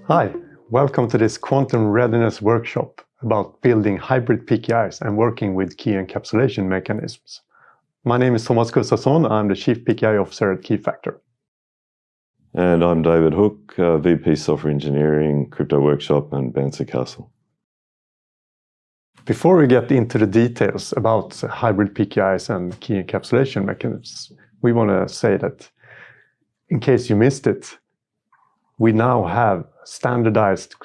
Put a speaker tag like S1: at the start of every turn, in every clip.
S1: Hi, welcome to this quantum readiness workshop about building hybrid PKIs and working with key encapsulation mechanisms. My name is Tomas Gustavsson. I'm the Chief PKI Officer at Keyfactor.
S2: And I'm David Hook, VP Software Engineering, Crypto Workshop and Bouncy Castle.
S1: Before we get into the details about hybrid PKIs and key encapsulation mechanisms, we want to say that in case you missed it, we now have standardized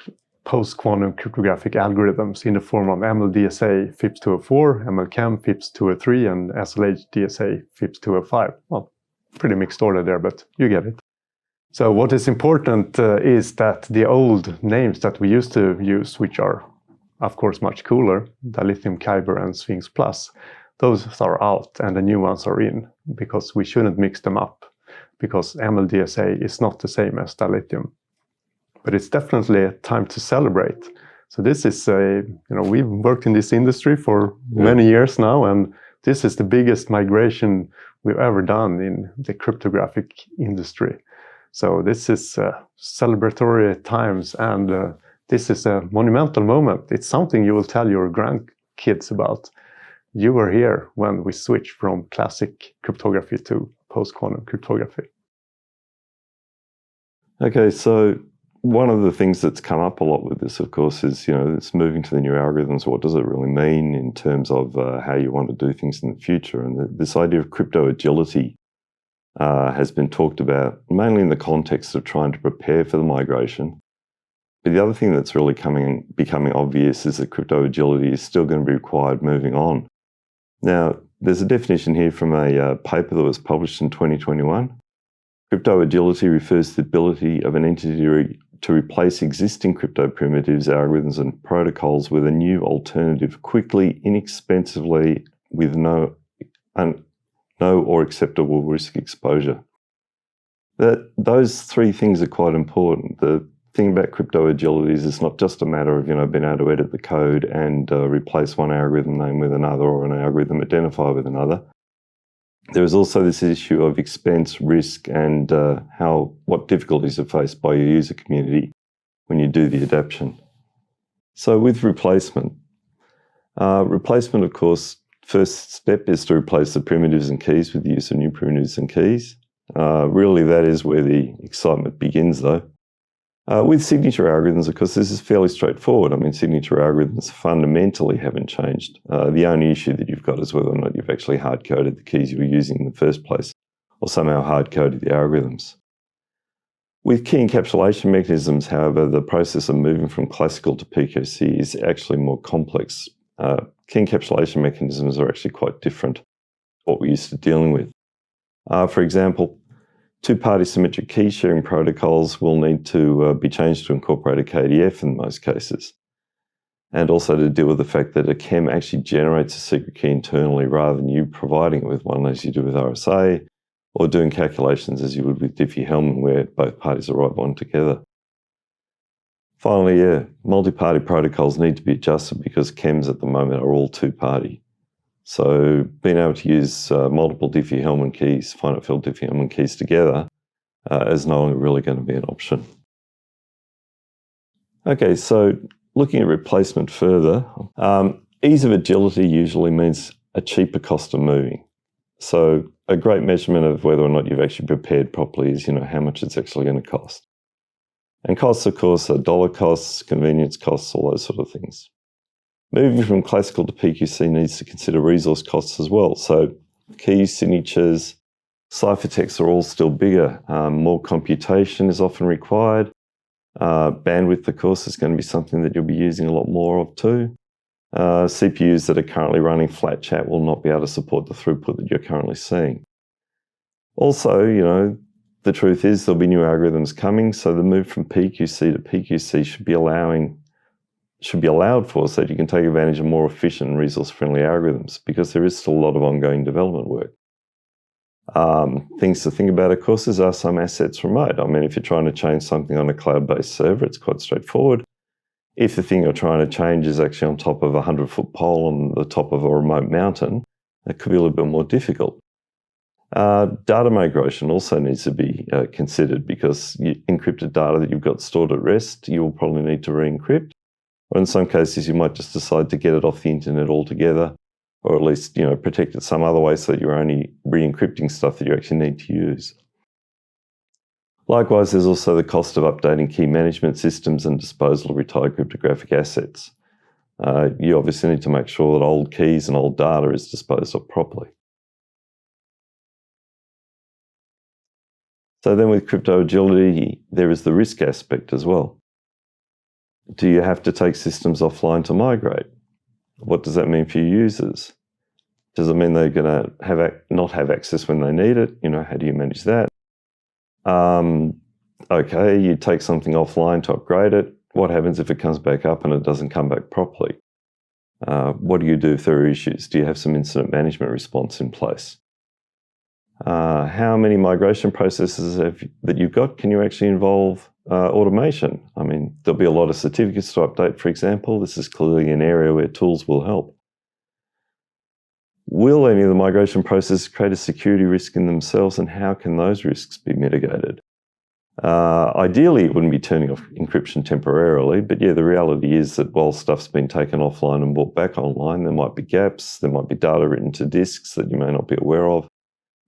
S1: post-quantum cryptographic algorithms in the form of MLDSA FIPS204, MLChem FIPS203, and SLH-DSA FIPS205. Well, pretty mixed order there, but you get it. So what is important is that the old names that we used to use, which are of course much cooler, dilithium Kyber and Sphinx Plus, those are out and the new ones are in, because we shouldn't mix them up, because MLDSA is not the same as dilithium. But it's definitely a time to celebrate. So this is we've worked in this industry for many years now, and this is the biggest migration we've ever done in the cryptographic industry. So this is celebratory times, and this is a monumental moment. It's something you will tell your grandkids about. You were here when we switched from classic cryptography to post-quantum cryptography.
S2: Okay, so one of the things that's come up a lot with this, of course, is, it's moving to the new algorithms. What does it really mean in terms of how you want to do things in the future? And this idea of crypto agility has been talked about mainly in the context of trying to prepare for the migration. But the other thing that's really becoming obvious is that crypto agility is still going to be required moving on. Now, there's a definition here from a paper that was published in 2021. Crypto agility refers to the ability of an entity to replace existing crypto primitives, algorithms, and protocols with a new alternative quickly, inexpensively, with no or acceptable risk exposure. Those three things are quite important. The thing about crypto agility is it's not just a matter of being able to edit the code and replace one algorithm name with another or an algorithm identifier with another. There is also this issue of expense, risk, and what difficulties are faced by your user community when you do the adaptation. So with replacement, of course, first step is to replace the primitives and keys with the use of new primitives and keys. Really, that is where the excitement begins, though. With signature algorithms, of course, this is fairly straightforward. I mean, signature algorithms fundamentally haven't changed. The only issue that you've got is whether or not you've actually hard-coded the keys you were using in the first place, or somehow hard-coded the algorithms. With key encapsulation mechanisms, however, the process of moving from classical to PKC is actually more complex. Key encapsulation mechanisms are actually quite different to what we're used to dealing with. For example, two-party symmetric key sharing protocols will need to be changed to incorporate a KDF in most cases, and also to deal with the fact that a chem actually generates a secret key internally rather than you providing it with one as you do with RSA, or doing calculations as you would with Diffie-Hellman, where both parties arrive on together. Finally, multi-party protocols need to be adjusted because chems at the moment are all two-party. So being able to use multiple Diffie-Hellman keys, finite field Diffie-Hellman keys together is no longer really going to be an option. Okay, so looking at replacement further, ease of agility usually means a cheaper cost of moving. So a great measurement of whether or not you've actually prepared properly is, how much it's actually going to cost. And costs, of course, are dollar costs, convenience costs, all those sort of things. Moving from classical to PQC needs to consider resource costs as well. So keys, signatures, ciphertexts are all still bigger. More computation is often required. Bandwidth, of course, is going to be something that you'll be using a lot more of too. CPUs that are currently running flat chat will not be able to support the throughput that you're currently seeing. Also, the truth is there'll be new algorithms coming, so the move from PQC to PQC should be allowed for so that you can take advantage of more efficient and resource-friendly algorithms, because there is still a lot of ongoing development work. Things to think about, of course, is are some assets remote? I mean, if you're trying to change something on a cloud-based server, it's quite straightforward. If the thing you're trying to change is actually on top of a 100-foot pole on the top of a remote mountain, that could be a little bit more difficult. Data migration also needs to be considered, because encrypted data that you've got stored at rest, you will probably need to re-encrypt. Or in some cases, you might just decide to get it off the internet altogether, or at least, protect it some other way so that you're only re-encrypting stuff that you actually need to use. Likewise, there's also the cost of updating key management systems and disposal of retired cryptographic assets. You obviously need to make sure that old keys and old data is disposed of properly. So then with crypto agility, there is the risk aspect as well. Do you have to take systems offline to migrate? What does that mean for your users? Does it mean they're going to not have access when they need it? How do you manage that? Okay, you take something offline to upgrade it. What happens if it comes back up and it doesn't come back properly? What do you do if there are issues? Do you have some incident management response in place? How many migration processes that you've got can you actually involve automation? I mean, there'll be a lot of certificates to update, for example. This is clearly an area where tools will help. Will any of the migration processes create a security risk in themselves, and how can those risks be mitigated? Ideally, it wouldn't be turning off encryption temporarily, but yeah, the reality is that while stuff's been taken offline and brought back online, there might be gaps, there might be data written to disks that you may not be aware of.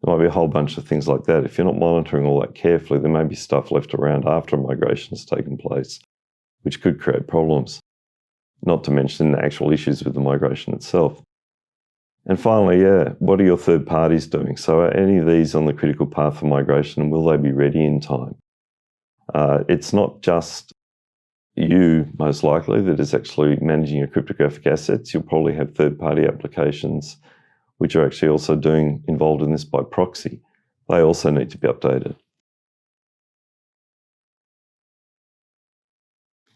S2: There might be a whole bunch of things like that. If you're not monitoring all that carefully, there may be stuff left around after a migration has taken place, which could create problems, not to mention the actual issues with the migration itself. And finally, what are your third parties doing? So are any of these on the critical path for migration, and will they be ready in time? It's not just you, most likely, that is actually managing your cryptographic assets. You'll probably have third-party applications which are actually also involved in this by proxy. They also need to be updated.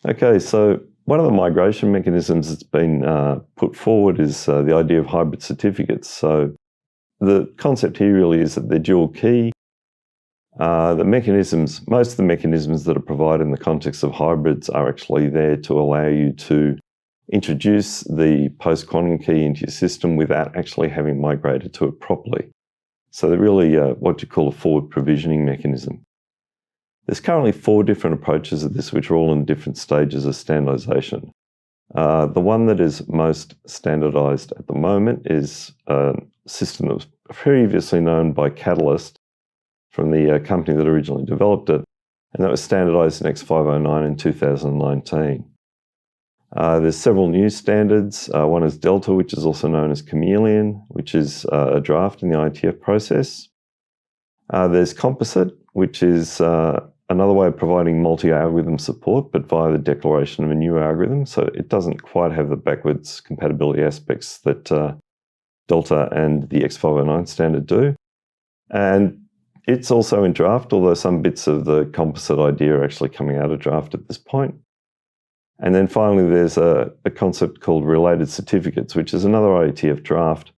S2: Okay, so one of the migration mechanisms that's been put forward is the idea of hybrid certificates. So the concept here really is that they're dual key. Most of the mechanisms that are provided in the context of hybrids are actually there to allow you to introduce the post-quantum key into your system without actually having migrated to it properly. So they're really what you call a forward provisioning mechanism. There's currently 4 different approaches of this, which are all in different stages of standardization. The one that is most standardized at the moment is a system that was previously known by Catalyst from the company that originally developed it, and that was standardized in X509 in 2019. There's several new standards. One is Delta, which is also known as Chameleon, which is a draft in the IETF process. There's Composite, which is another way of providing multi-algorithm support, but via the declaration of a new algorithm. So it doesn't quite have the backwards compatibility aspects that Delta and the X509 standard do. And it's also in draft, although some bits of the Composite idea are actually coming out of draft at this point. And then finally, there's a concept called related certificates, which is another IETF draft.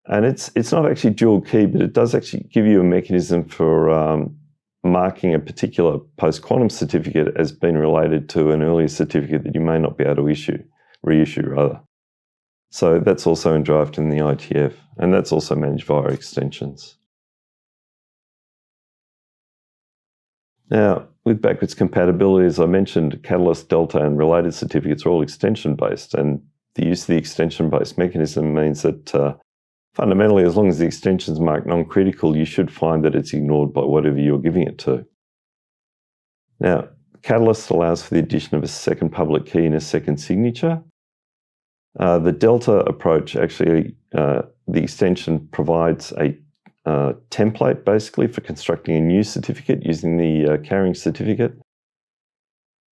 S2: And it's not actually dual key, but it does actually give you a mechanism for marking a particular post-quantum certificate as being related to an earlier certificate that you may not be able to reissue rather. So that's also in draft in the IETF, and that's also managed via extensions. Now, with backwards compatibility, as I mentioned, Catalyst, Delta, and related certificates are all extension-based, and the use of the extension-based mechanism means that fundamentally, as long as the extension is marked non-critical, you should find that it's ignored by whatever you're giving it to. Now, Catalyst allows for the addition of a second public key and a second signature. The Delta approach, actually, the extension provides a template basically for constructing a new certificate using the carrying certificate.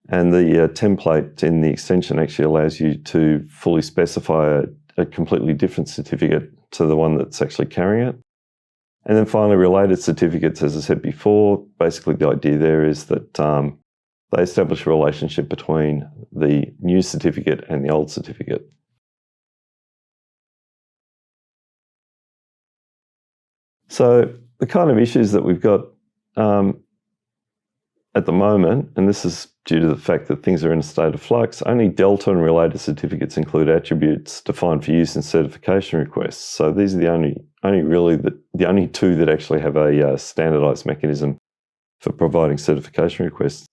S2: And the template in the extension actually allows you to fully specify a completely different certificate to the one that's actually carrying it. And then finally, related certificates, as I said before, basically the idea there is that they establish a relationship between the new certificate and the old certificate. So the kind of issues that we've got at the moment, and this is due to the fact that things are in a state of flux, only Delta and related certificates include attributes defined for use in certification requests. So these are the the only two that actually have a standardized mechanism for providing certification requests.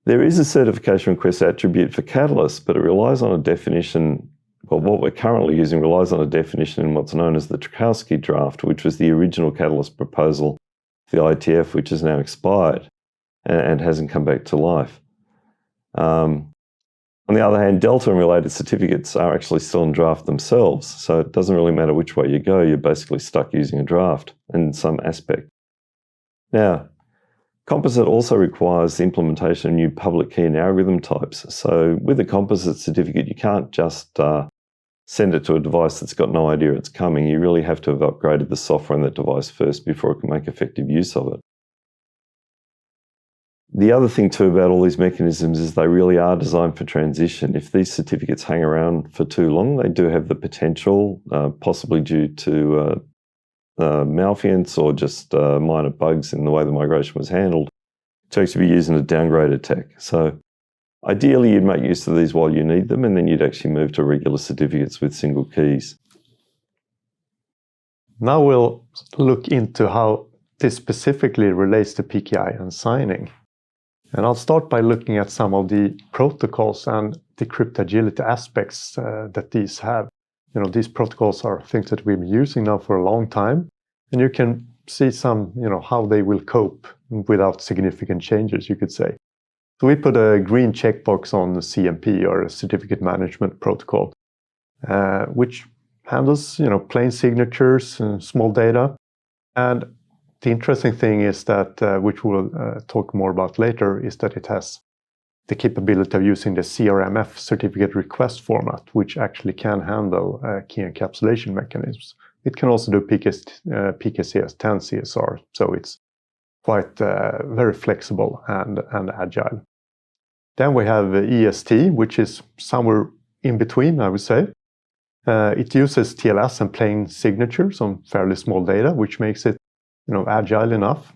S2: There is a certification request attribute for Catalyst, but it relies on a definition. Well, what we're currently using relies on a definition in what's known as the Trukowski draft, which was the original Catalyst proposal, the ITF, which has now expired and hasn't come back to life. On the other hand, Delta and related certificates are actually still in draft themselves, so it doesn't really matter which way you go, you're basically stuck using a draft in some aspect. Now, Composite also requires the implementation of new public key and algorithm types. So with a composite certificate, you can't just send it to a device that's got no idea it's coming. You really have to have upgraded the software on that device first before it can make effective use of it. The other thing too about all these mechanisms is they really are designed for transition. If these certificates hang around for too long, they do have the potential, possibly due to malfeasance or just minor bugs in the way the migration was handled, to actually be used in a downgraded tech. So ideally, you'd make use of these while you need them, and then you'd actually move to regular certificates with single keys.
S1: Now we'll look into how this specifically relates to PKI and signing. And I'll start by looking at some of the protocols and the cryptogility aspects that these have. You know, these protocols are things that we've been using now for a long time, and you can see some, how they will cope without significant changes, you could say. So we put a green checkbox on the CMP, or a certificate management protocol, which handles, plain signatures and small data. And the interesting thing is that, which we'll talk more about later, is that it has the capability of using the CRMF certificate request format, which actually can handle key encapsulation mechanisms. It can also do PKCS 10 CSR, so it's quite very flexible and agile. Then we have EST, which is somewhere in between, I would say. It uses TLS and plain signatures on fairly small data, which makes it agile enough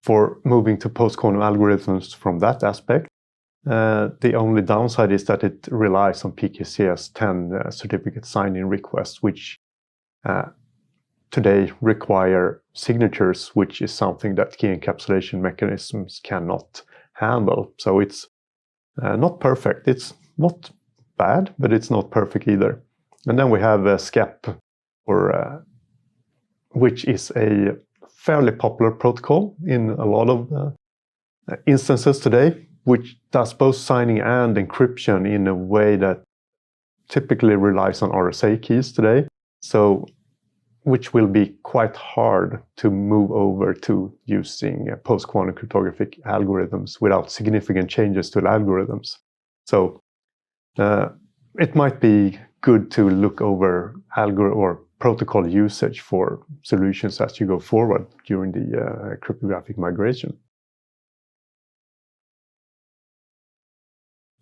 S1: for moving to post-quantum algorithms from that aspect. The only downside is that it relies on PKCS 10 certificate sign-in requests, which today require signatures, which is something that key encapsulation mechanisms cannot handle. So it's not perfect. It's not bad, but it's not perfect either. And then we have SCEP, which is a fairly popular protocol in a lot of instances today, which does both signing and encryption in a way that typically relies on RSA keys today. So, which will be quite hard to move over to using post-quantum cryptographic algorithms without significant changes to the algorithms. So it might be good to look over or protocol usage for solutions as you go forward during the cryptographic migration.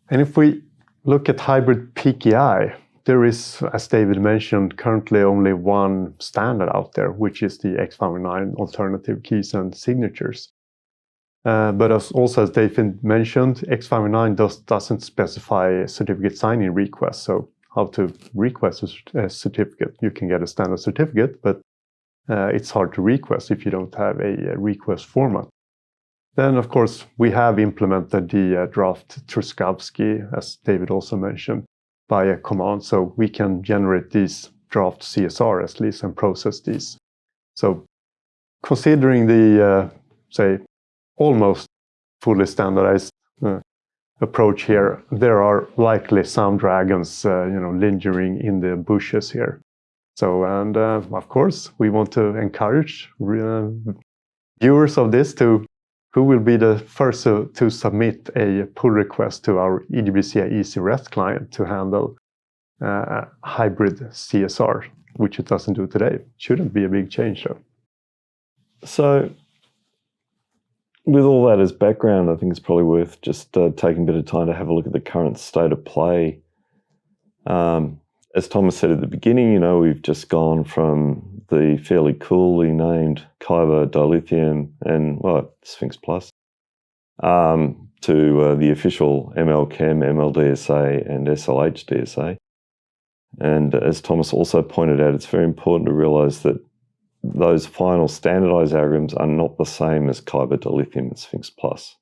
S1: And if we look at hybrid PKI, there is, as David mentioned, currently only one standard out there, which is the X509 alternative keys and signatures. But as David mentioned, X509 doesn't specify certificate signing requests. So how to request a certificate? You can get a standard certificate, but it's hard to request if you don't have a request format. Then, of course, we have implemented the draft Trukowski, as David also mentioned, by a command, so we can generate these draft CSR at least and process these. So considering the, say, almost fully standardized approach here, there are likely some dragons, lingering in the bushes here. So, and of course, we want to encourage viewers of this who will be the first to submit a pull request to our EDBCI Easy REST client to handle hybrid CSR, which it doesn't do today. Shouldn't be a big change, though. So, with all that as background, I think it's probably worth just taking a bit of time to have a look at the current state of play. As Thomas said at the beginning, we've just gone from the fairly coolly named Kyber dilithium and, Sphinx Plus, to the official MLChem, MLDSA, and SLH DSA.
S2: And as Thomas also pointed out, it's very important to realize that those final standardized algorithms are not the same as Kyber to Lithium and Sphinx Plus.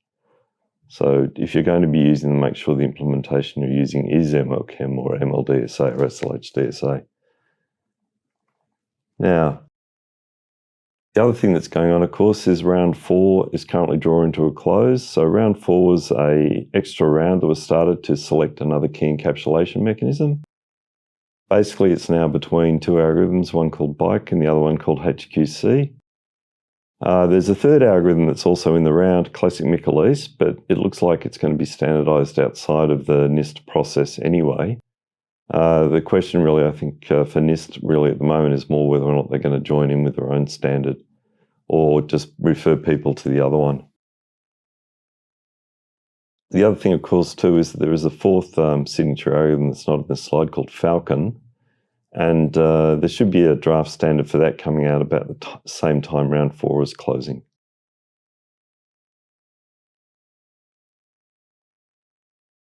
S2: So if you're going to be using them, make sure the implementation you're using is MLChem or MLDSA or SLHDSA. Now, the other thing that's going on, of course, is round 4 is currently drawing to a close. So round 4 was an extra round that was started to select another key encapsulation mechanism. Basically, it's now between two algorithms, one called BIKE and the other one called HQC. There's a third algorithm that's also in the round, Classic Michelese, but it looks like it's going to be standardized outside of the NIST process anyway. The question really, I think, for NIST really at the moment is more whether or not they're going to join in with their own standard or just refer people to the other one. The other thing, of course, too, is that there is a fourth signature algorithm that's not in this slide called Falcon. And there should be a draft standard for that coming out about the same time round 4 is closing.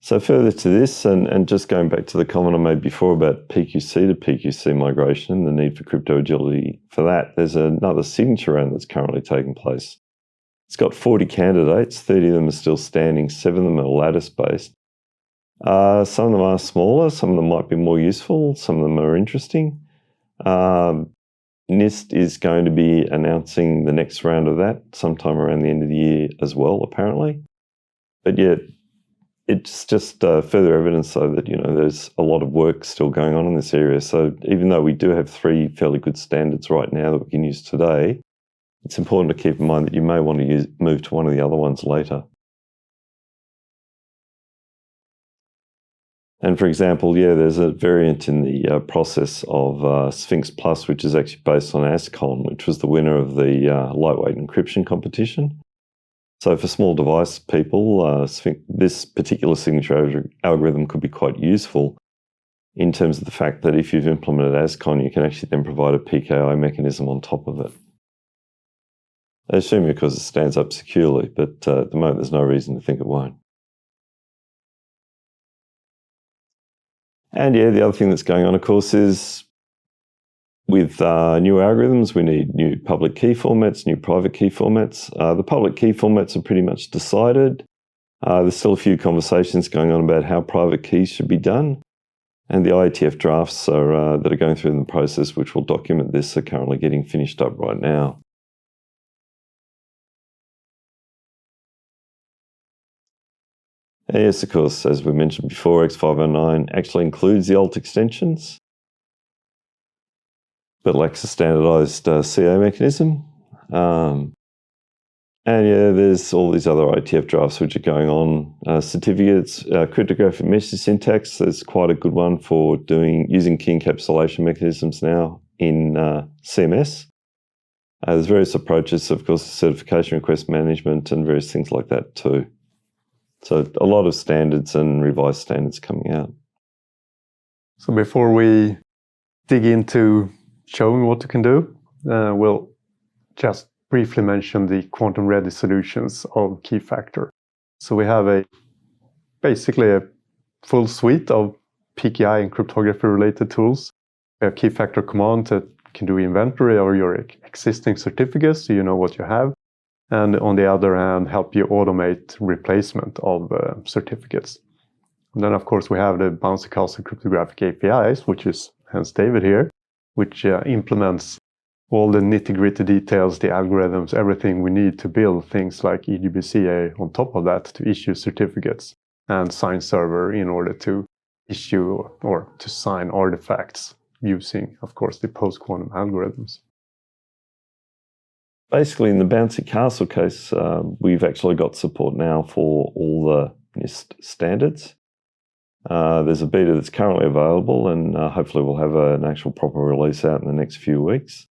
S2: So further to this, and just going back to the comment I made before about PQC to PQC migration, the need for crypto agility for that, there's another signature round that's currently taking place. It's got 40 candidates, 30 of them are still standing, 7 of them are lattice-based. Some of them are smaller, some of them might be more useful, some of them are interesting. NIST is going to be announcing the next round of that sometime around the end of the year as well, apparently. But yeah, it's just further evidence though that, there's a lot of work still going on in this area. So even though we do have 3 fairly good standards right now that we can use today, it's important to keep in mind that you may want to move to one of the other ones later. And for example, there's a variant in the process of Sphinx Plus, which is actually based on ASCON, which was the winner of the lightweight encryption competition. So for small device people, this particular signature algorithm could be quite useful in terms of the fact that if you've implemented ASCON, you can actually then provide a PKI mechanism on top of it. I assume because it stands up securely, but at the moment there's no reason to think it won't. And the other thing that's going on, of course, is with new algorithms, we need new public key formats, new private key formats. The public key formats are pretty much decided. There's still a few conversations going on about how private keys should be done. And the IETF drafts that are going through in the process, which will document this, are currently getting finished up right now. And yes, of course, as we mentioned before, X509 actually includes the alt extensions, but lacks a standardized CA mechanism. And there's all these other IETF drafts which are going on. Certificates, cryptographic message syntax, there's quite a good one for using key encapsulation mechanisms now in CMS. There's various approaches, of course, certification request management and various things like that too. So a lot of standards and revised standards coming out.
S1: So before we dig into showing what you can do, we'll just briefly mention the quantum-ready solutions of Keyfactor. So we have basically a full suite of PKI and cryptography-related tools. We have Keyfactor command that can do inventory of your existing certificates, so you know what you have. And on the other hand, help you automate replacement of certificates. And then, of course, we have the Bouncy Castle cryptographic APIs, which is hence David here, which implements all the nitty-gritty details, the algorithms, everything we need to build things like EDBCA on top of that to issue certificates, and sign server in order to issue or to sign artifacts using, of course, the post-quantum algorithms.
S2: Basically, in the Bouncy Castle case, we've actually got support now for all the NIST standards. There's a beta that's currently available, and hopefully we'll have an actual proper release out in the next few weeks.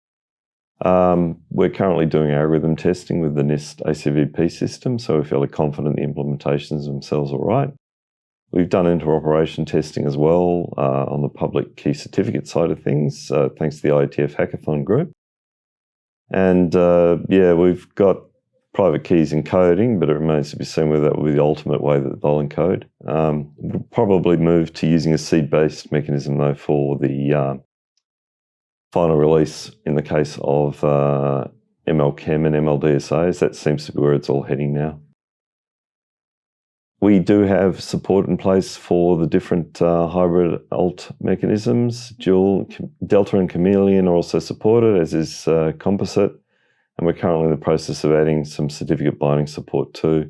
S2: We're currently doing algorithm testing with the NIST ACVP system, so we're fairly confident the implementations themselves are right. We've done interoperation testing as well on the public key certificate side of things, thanks to the IETF hackathon group. And we've got private keys encoding, but it remains to be seen whether that will be the ultimate way that they'll encode. We'll probably move to using a seed-based mechanism, though, for the final release in the case of ML-Chem and ML-DSAs. That seems to be where it's all heading now. We do have support in place for the different hybrid alt mechanisms. Delta and Chameleon are also supported, as is Composite, and we're currently in the process of adding some certificate binding support too.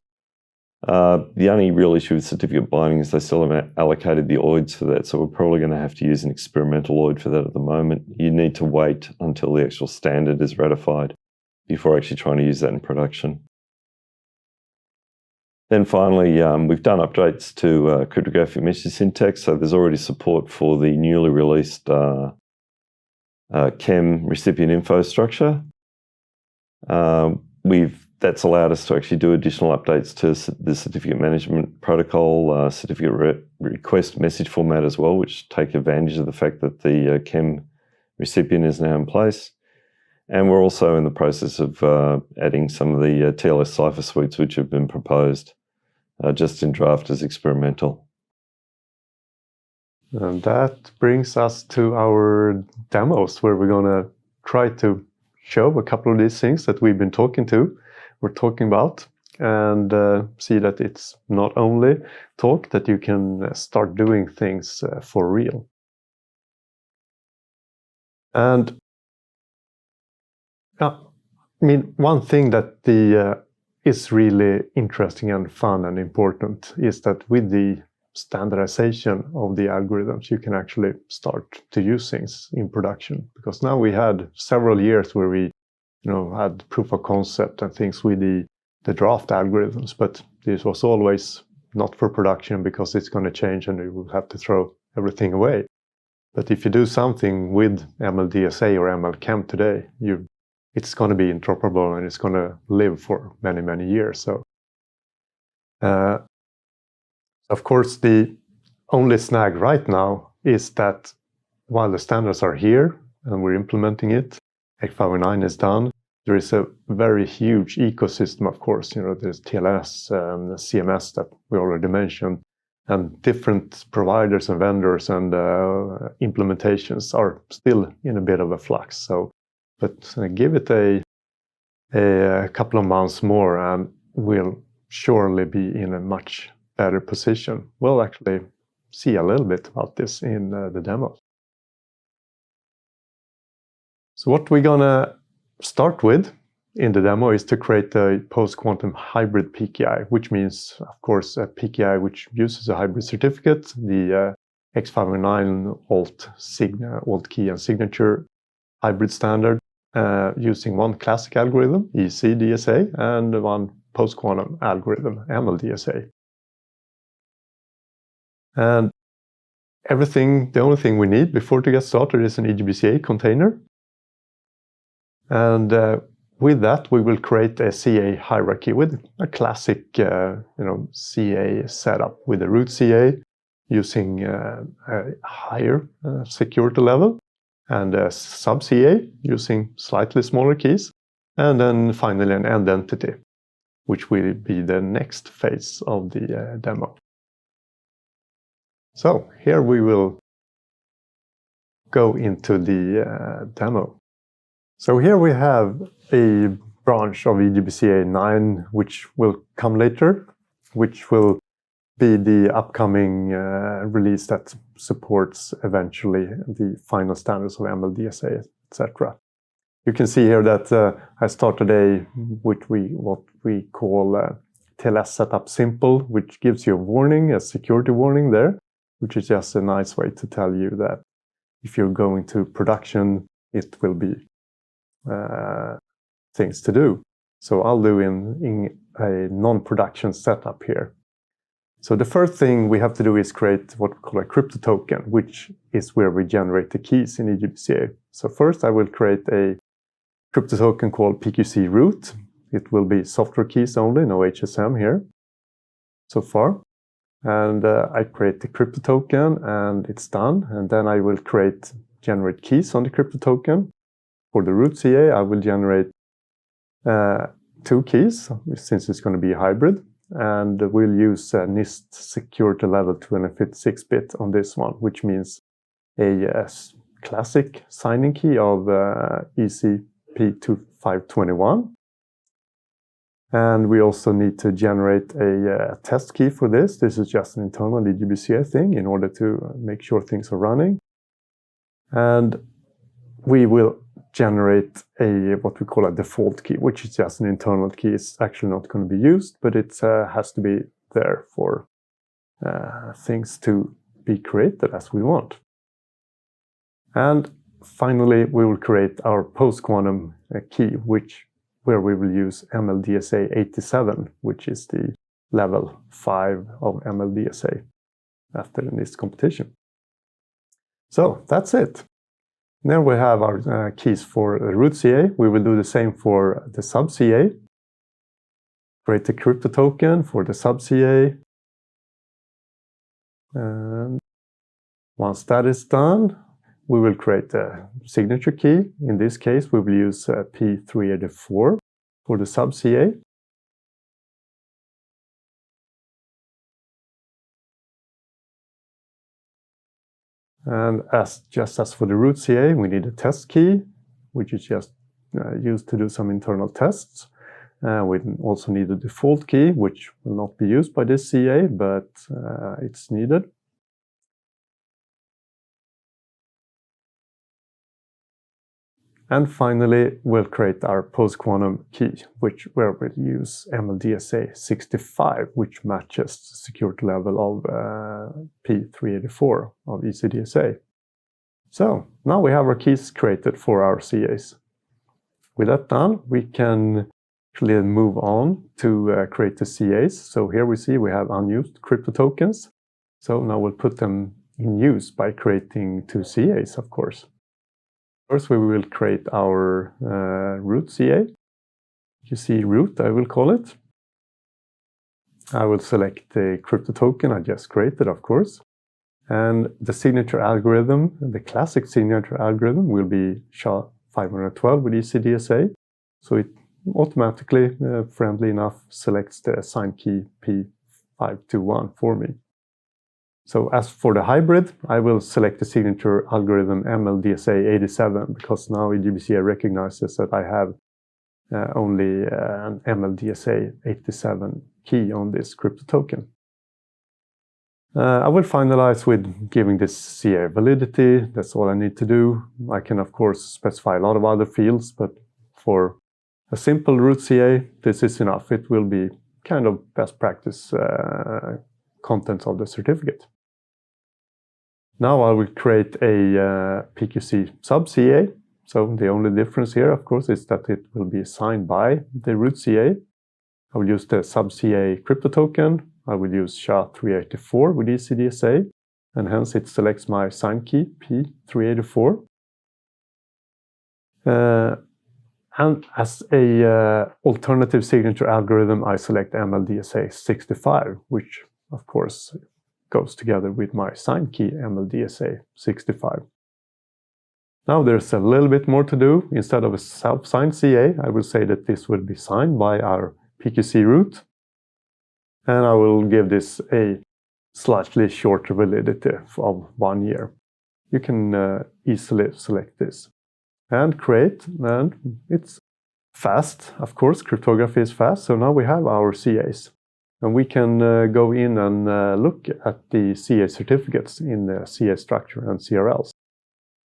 S2: The only real issue with certificate binding is they still haven't allocated the OIDs for that, so we're probably going to have to use an experimental OID for that at the moment. You need to wait until the actual standard is ratified before actually trying to use that in production. Then finally, we've done updates to cryptographic message syntax, so there's already support for the newly released Chem recipient info structure. That's allowed us to actually do additional updates to the certificate management protocol, certificate request message format as well, which take advantage of the fact that the Chem recipient is now in place. And we're also in the process of adding some of the TLS cipher suites which have been proposed just in draft as experimental.
S1: And that brings us to our demos, where we're going to try to show a couple of these things that we're talking about, and see that it's not only talk, that you can start doing things for real. And I mean, one thing that is really interesting and fun and important is that with the standardization of the algorithms, you can actually start to use things in production. Because now we had several years where we had proof of concept and things with the draft algorithms, but this was always not for production because it's going to change and you will have to throw everything away. But if you do something with ML-DSA or ML-Chem today, it's going to be interoperable and it's going to live for many, many years. So, of course, the only snag right now is that while the standards are here and we're implementing it, 859 is done, there is a very huge ecosystem, of course. There's TLS, CMS that we already mentioned, and different providers and vendors and implementations are still in a bit of a flux. But give it a couple of months more and we'll surely be in a much better position. We'll actually see a little bit about this in the demos. So what we're going to start with in the demo is to create a post-quantum hybrid PKI, which means, of course, a PKI which uses a hybrid certificate, the X509 alt key and signature hybrid standard, using one classic algorithm, EC-DSA, and one post-quantum algorithm, ML-DSA. And the only thing we need before to get started is an EGBCA container. And with that, we will create a CA hierarchy with a classic, CA setup with a root CA using a higher security level, and a sub-CA using slightly smaller keys, and then finally an end entity, which will be the next phase of the demo. So here we will go into the demo. So here we have a branch of EGBCA 9, which will come later, which will be the upcoming release that supports eventually the final standards of ML-DSA, etc. You can see here that I started what we call TLS setup simple, which gives you a warning, a security warning there, which is just a nice way to tell you that if you're going to production, it will be things to do. So I'll do in a non-production setup here. So the first thing we have to do is create what we call a crypto token, which is where we generate the keys in EGBCA. So first I will create a crypto token called PQC root. It will be software keys only, no HSM here so far. And I create the crypto token and it's done. And then I will generate keys on the crypto token. For the root CA, I will generate 2 keys, since it's going to be a hybrid, and we'll use NIST security level 256-bit on this one, which means a classic signing key of ECP2521. And we also need to generate a test key for this. This is just an internal EDBCA thing in order to make sure things are running. And we will generate what we call a default key, which is just an internal key. It's actually not going to be used, but it has to be there for things to be created as we want. And finally, we will create our post-quantum key, where we will use MLDSA 87, which is the level 5 of MLDSA after this competition. So that's it. Now we have our keys for root CA. We will do the same for the sub CA. Create a crypto token for the sub CA. And once that is done, we will create a signature key. In this case, we will use P384 for the sub CA. And just as for the root CA, we need a test key, which is just used to do some internal tests. We also need a default key, which will not be used by this CA, but it's needed. And finally, we'll create our post-quantum key, where we'll use MLDSA 65, which matches the security level of P384 of ECDSA. So now we have our keys created for our CAs. With that done, we can actually move on to create the CAs. So here we see we have unused crypto tokens. So now we'll put them in use by creating 2 CAs, of course. First, we will create our root CA. You see root, I will call it. I will select the crypto token I just created, of course. And the signature algorithm, the classic signature algorithm, will be SHA-512 with ECDSA. So it automatically, friendly enough, selects the assigned key P521 for me. So as for the hybrid, I will select the signature algorithm MLDSA 87 because now EDBCA recognizes that I have only an MLDSA 87 key on this crypto token. I will finalize with giving this CA validity. That's all I need to do. I can, of course, specify a lot of other fields, but for a simple root CA, this is enough. It will be kind of best practice contents of the certificate. Now I will create a PQC sub CA. So the only difference here, of course, is that it will be assigned by the root CA. I will use the sub CA crypto token. I will use SHA-384 with ECDSA, and hence it selects my signed key P384. And as a alternative signature algorithm, I select MLDSA 65, which of course goes together with my signed key MLDSA 65. Now there's a little bit more to do. Instead of a self-signed CA, I will say that this will be signed by our PQC root. And I will give this a slightly shorter validity of 1 year. You can easily select this and create, and it's fast. Of course, cryptography is fast. So now we have our CAs. And we can go in and look at the CA certificates in the CA structure and CRLs.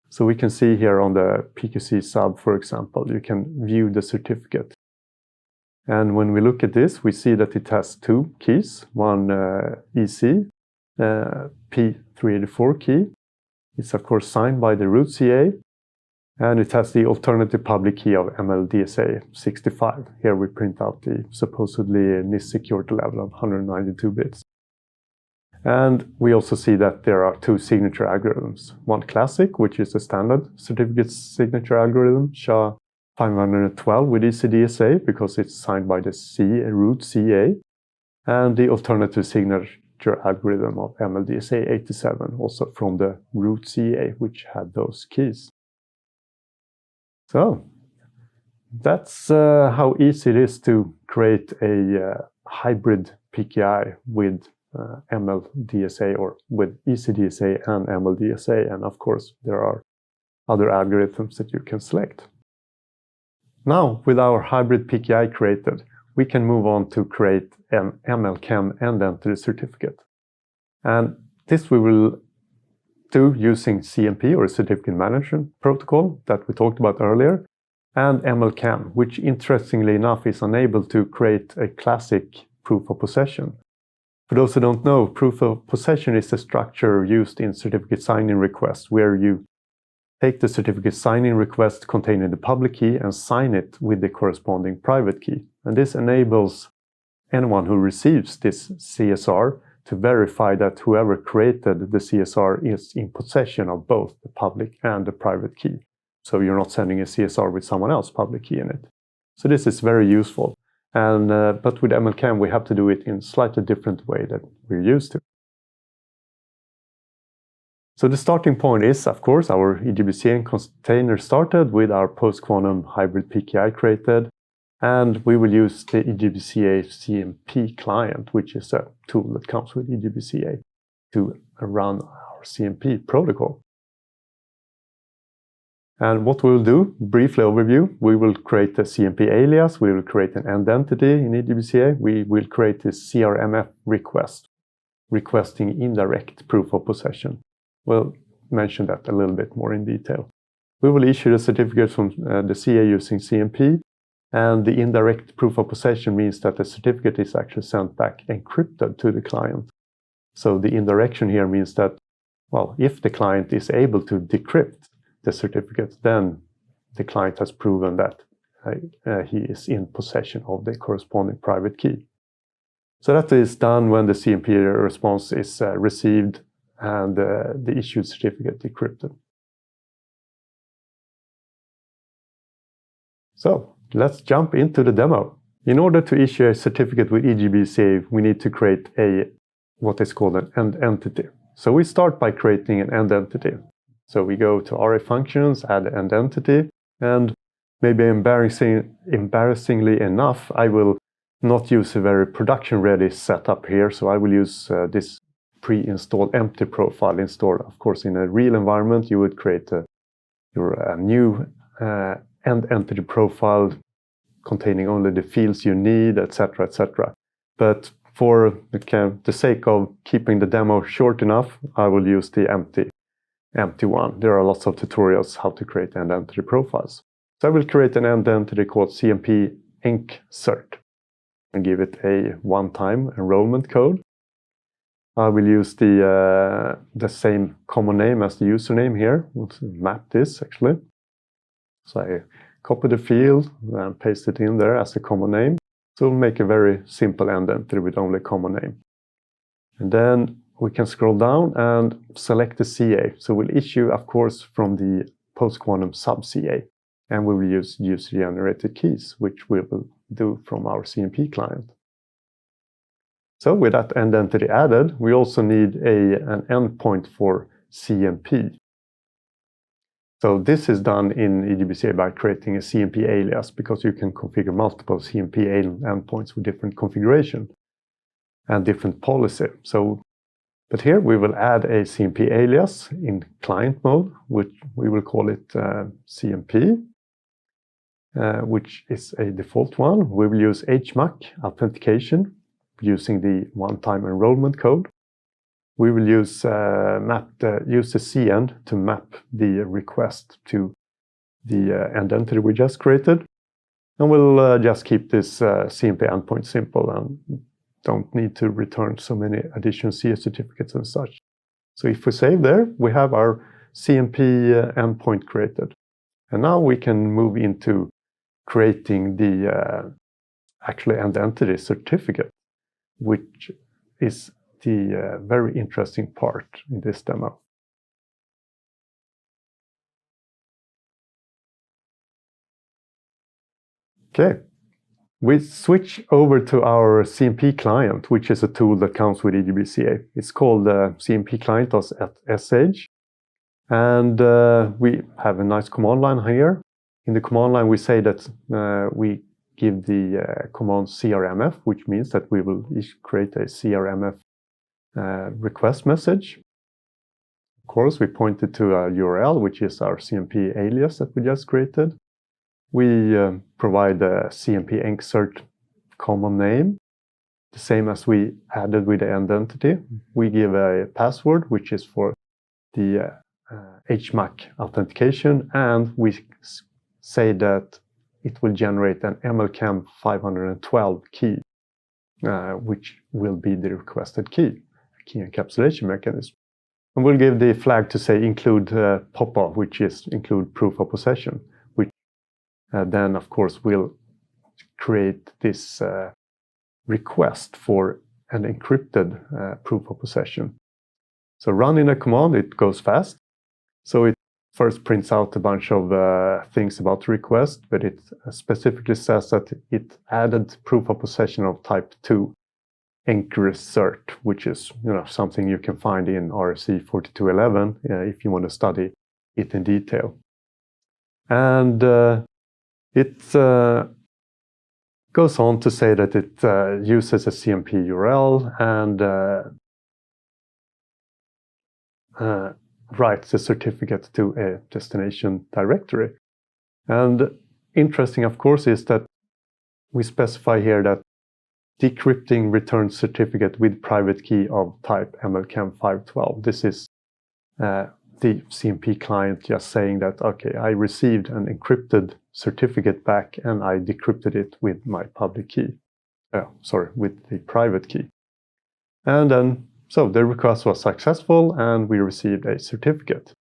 S1: So we can see here on the PQC sub, for example, you can view the certificate. And when we look at this, we see that it has 2 keys, one EC, P384 key. It's of course signed by the root CA. And it has the alternative public key of MLDSA 65. Here we print out the supposedly NIST security level of 192 bits. And we also see that there are 2 signature algorithms. One classic, which is a standard certificate signature algorithm, SHA-512 with ECDSA, because it's signed by the root CA. And the alternative signature algorithm of MLDSA 87, also from the root CA, which had those keys. So that's how easy it is to create a hybrid PKI with MLDSA or with ECDSA and MLDSA. And of course, there are other algorithms that you can select. Now, with our hybrid PKI created, we can move on to create an ML-Chem end entity certificate. And this we will do using CMP, or Certificate Management Protocol, that we talked about earlier, and ML-Chem, which interestingly enough is unable to create a classic proof of possession. For those who don't know, proof of possession is a structure used in certificate signing requests, where you take the certificate signing request containing the public key and sign it with the corresponding private key. And this enables anyone who receives this CSR to verify that whoever created the CSR is in possession of both the public and the private key. So you're not sending a CSR with someone else's public key in it. So this is very useful. And but with ML-Chem, we have to do it in a slightly different way that we're used to. So the starting point is, of course, our EDBCA container started with our post-quantum hybrid PKI created. And we will use the EDBCA CMP client, which is a tool that comes with EDBCA, to run our CMP protocol. And what we'll do, briefly overview, we will create a CMP alias, we will create an end entity in EDBCA, we will create a CRMF request, requesting indirect proof of possession. We'll mention that a little bit more in detail. We will issue the certificate from the CA using CMP. And the indirect proof of possession means that the certificate is actually sent back encrypted to the client. So the indirection here means that, well, if the client is able to decrypt the certificate, then the client has proven that he is in possession of the corresponding private key. So that is done when the CMP response is received and the issued certificate decrypted. So let's jump into the demo. In order to issue a certificate with EDBCA, we need to create what is called an end entity. So we start by creating an end entity. So we go to RA functions, add end entity, and maybe embarrassingly enough, I will not use a very production-ready setup here. So I will use this pre-installed empty profile installed. Of course, in a real environment, you would create your new end entity profile containing only the fields you need, etc., etc. But for the sake of keeping the demo short enough, I will use the empty one. There are lots of tutorials how to create end entity profiles. So I will create an end entity called CMP Inc. Cert and give it a one-time enrollment code. I will use the same common name as the username here. Let's map this actually. So I copy the field and paste it in there as a common name. So we'll make a very simple end entity with only a common name. And then we can scroll down and select the CA. So we'll issue, of course, from the post-quantum sub-CA. And we will use user-generated keys, which we will do from our CMP client. So with that end entity added, we also need an endpoint for CMP. So this is done in EDBCA by creating a CMP alias, because you can configure multiple CMP endpoints with different configuration and different policy. But here we will add a CMP alias in client mode, which we will call it CMP, which is a default one. We will use HMAC authentication using the one-time enrollment code. We will use use the CEnd to map the request to the end entity we just created. And we'll just keep this CMP endpoint simple and don't need to return so many additional CA certificates and such. So if we save there, we have our CMP endpoint created. And now we can move into creating the actually end entity certificate, which is the very interesting part in this demo. Okay, we switch over to our CMP client, which is a tool that comes with EDBCA. It's called CMP client at SH. And we have a nice command line here in the command line we say that we give the command crmf, which means that we will create a crmf request message. Of course, we pointed to a URL, which is our CMP alias that we just created. We provide the CMP encert common name, the same as we added with the end entity. We give a password, which is for the HMAC authentication, and we say that it will generate an MLCAM 512 key, which will be the requested key encapsulation mechanism. And we'll give the flag to say include POPA, which is include proof of possession, which then of course will create this request for an encrypted proof of possession. So running a command, it goes fast. So it first prints out a bunch of things about the request, but it specifically says that it added proof of possession of type 2 encert, which is something you can find in RFC 4211 if you want to study it in detail. And it goes on to say that it uses a CMP URL and writes the certificate to a destination directory. And interesting, of course, is that we specify here that decrypting returns certificate with private key of type MLCAM 512. This is the CMP client just saying that, okay, I received an encrypted certificate back and I decrypted it with my public key. With the private key. And then, so the request was successful and we received a certificate.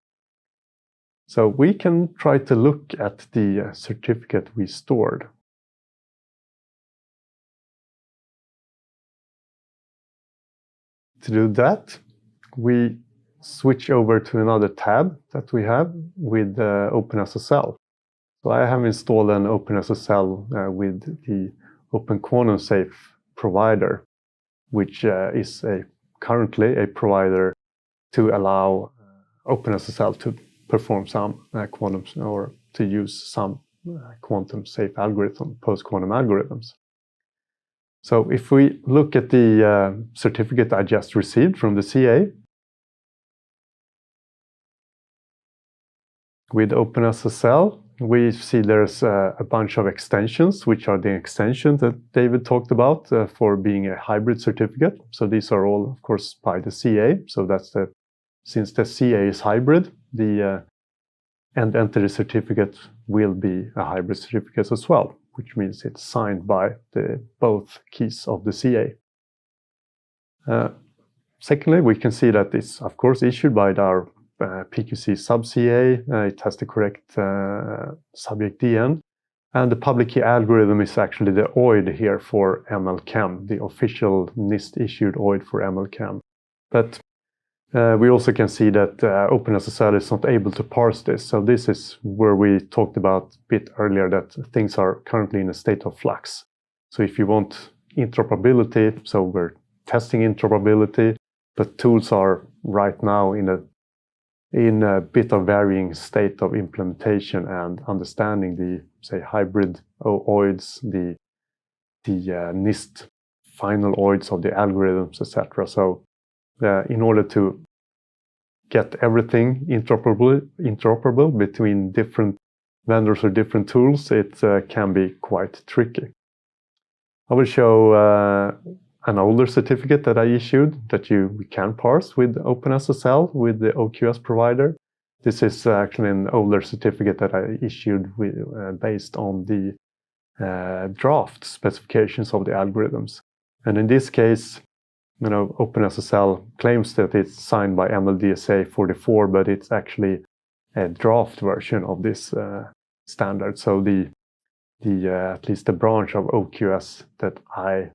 S1: So we can try to look at the certificate we stored. To do that, we switch over to another tab that we have with OpenSSL. So I have installed an OpenSSL with the OpenQuantumSafe provider, which is currently a provider to allow OpenSSL to perform some quantum or to use some quantum safe algorithm, post-quantum algorithms. So if we look at the certificate I just received from the CA, with OpenSSL, we see there's a bunch of extensions, which are the extensions that David talked about for being a hybrid certificate. So these are all, of course, by the CA. So that's since the CA is hybrid, the end entity certificate will be a hybrid certificate as well, which means it's signed by both keys of the CA. Secondly, we can see that it's, of course, issued by our PQC sub-CA. It has the correct subject DN. And the public key algorithm is actually the OID here for MLCAM, the official NIST-issued OID for MLCAM. But we also can see that OpenSSL is not able to parse this. So this is where we talked about a bit earlier that things are currently in a state of flux. So if you want interoperability, so we're testing interoperability, but tools are right now in a bit of varying state of implementation and understanding the, say, hybrid OIDs, the NIST final OIDs of the algorithms, etc. So in order to get everything interoperable between different vendors or different tools, it can be quite tricky. I will show an older certificate that I issued that we can parse with OpenSSL with the OQS provider. This is actually an older certificate that I issued based on the draft specifications of the algorithms. And in this case, OpenSSL claims that it's signed by MLDSA 44, but it's actually a draft version of this standard. So at least the branch of OQS that I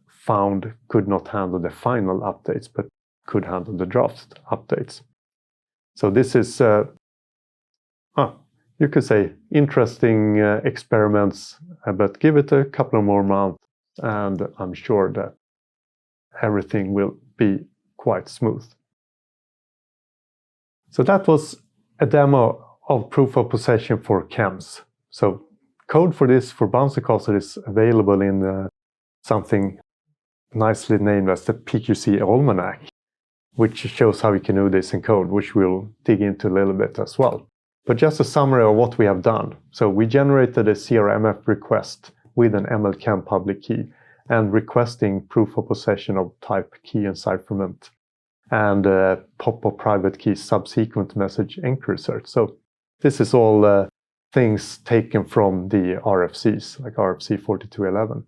S1: found could not handle the final updates, but could handle the draft updates. So this is, you could say, interesting experiments, but give it a couple of more months, and I'm sure that everything will be quite smooth. So that was a demo of proof of possession for chems. So code for this, for Bouncy Castle, is available in something nicely named as the PQC Almanac, which shows how you can do this in code, which we'll dig into a little bit as well. But just a summary of what we have done. So we generated a CRMF request with an MLChem public key and requesting proof of possession of type key encipherment and pop of private key subsequent message enquery search. So this is all things taken from the RFCs, like RFC 4211.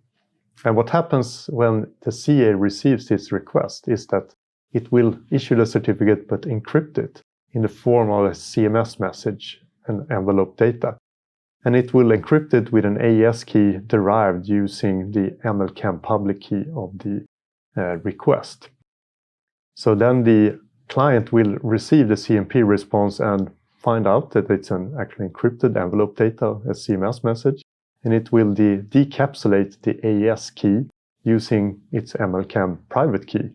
S1: And what happens when the CA receives this request is that it will issue the certificate but encrypt it in the form of a CMS message and envelope data. And it will encrypt it with an AES key derived using the MLChem public key of the request. So then the client will receive the CMP response and find out that it's an actually encrypted envelope data, a CMS message, and it will decapsulate the AES key using its MLChem private key,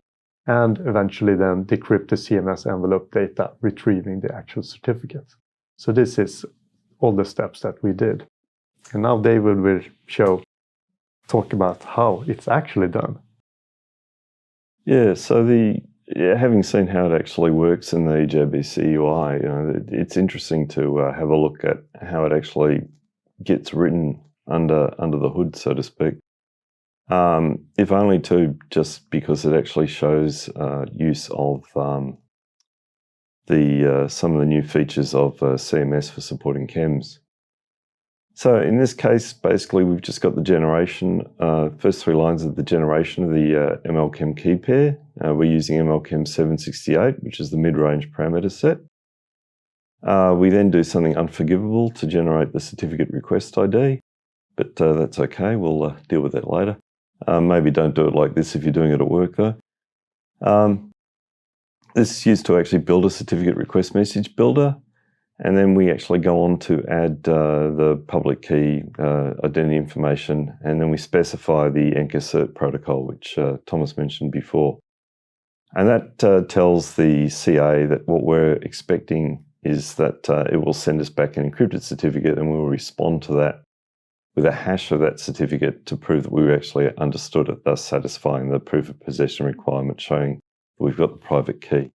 S1: and eventually then decrypt the CMS envelope data, retrieving the actual certificate. So this is all the steps that we did. And now David will talk about how it's actually done.
S2: Yeah, so having seen how it actually works in the EJBC UI, it's interesting to have a look at how it actually gets written under the hood, so to speak. If only just because it actually shows use of some of the new features of CMS for supporting chems. So in this case, basically, we've just got the generation, first 3 lines of the generation of the MLChem key pair. We're using MLChem 768, which is the mid-range parameter set. We then do something unforgivable to generate the certificate request ID, but that's okay. We'll deal with that later. Maybe don't do it like this if you're doing it at work, though. This is used to actually build a certificate request message builder. And then we actually go on to add the public key identity information, and then we specify the EncCert protocol, which Thomas mentioned before. And that tells the CA that what we're expecting is that it will send us back an encrypted certificate, and we'll respond to that with a hash of that certificate to prove that we actually understood it, thus satisfying the proof of possession requirement, showing that we've got the private key.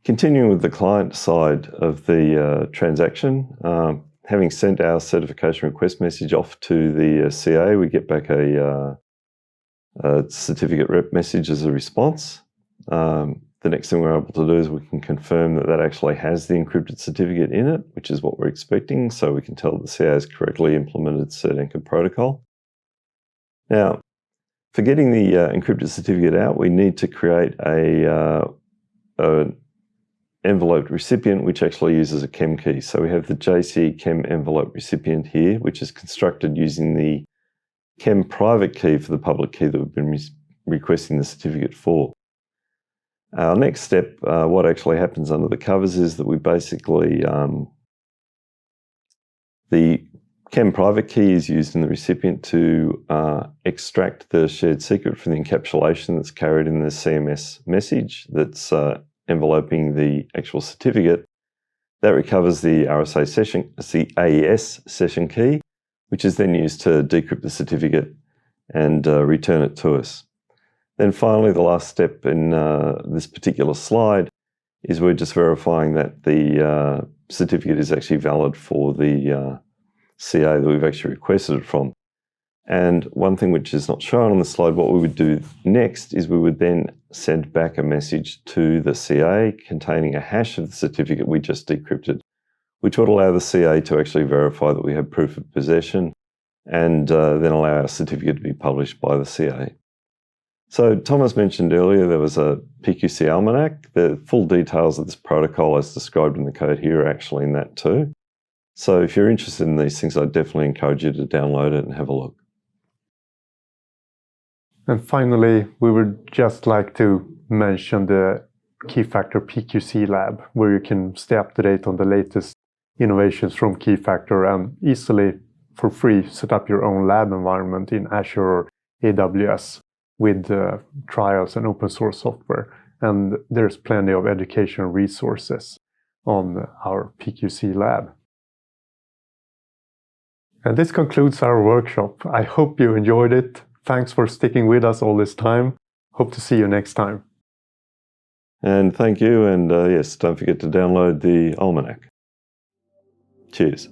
S2: Continuing with the client side of the transaction, having sent our certification request message off to the CA, we get back a certificate rep message as a response. The next thing we're able to do is we can confirm that that actually has the encrypted certificate in it, which is what we're expecting, so we can tell the CA has correctly implemented cert-encrypt protocol. Now, for getting the encrypted certificate out, we need to create an enveloped recipient which actually uses a chem key. So we have the JCE chem envelope recipient here, which is constructed using the chem private key for the public key that we've been requesting the certificate for. Our next step, what actually happens under the covers, is that we basically, the chem private key is used in the recipient to extract the shared secret from the encapsulation that's carried in the CMS message that's enveloping the actual certificate. That recovers the RSA session, the AES session key, which is then used to decrypt the certificate and return it to us. Then finally, the last step in this particular slide is we're just verifying that the certificate is actually valid for the CA that we've actually requested it from. And one thing which is not shown on the slide, what we would do next is we would then send back a message to the CA containing a hash of the certificate we just decrypted, which would allow the CA to actually verify that we have proof of possession and then allow our certificate to be published by the CA. So Thomas mentioned earlier there was a PQC Almanac. The full details of this protocol as described in the code here are actually in that too. So if you're interested in these things, I'd definitely encourage you to download it and have a look.
S1: And finally, we would just like to mention the Keyfactor PQC lab, where you can stay up to date on the latest innovations from Keyfactor and easily, for free, set up your own lab environment in Azure or AWS with trials and open source software. and there's plenty of educational resources on our PQC lab. And this concludes our workshop. I hope you enjoyed it. Thanks for sticking with us all this time. Hope to see you next time.
S2: And thank you, and yes, don't forget to download the almanac. Cheers.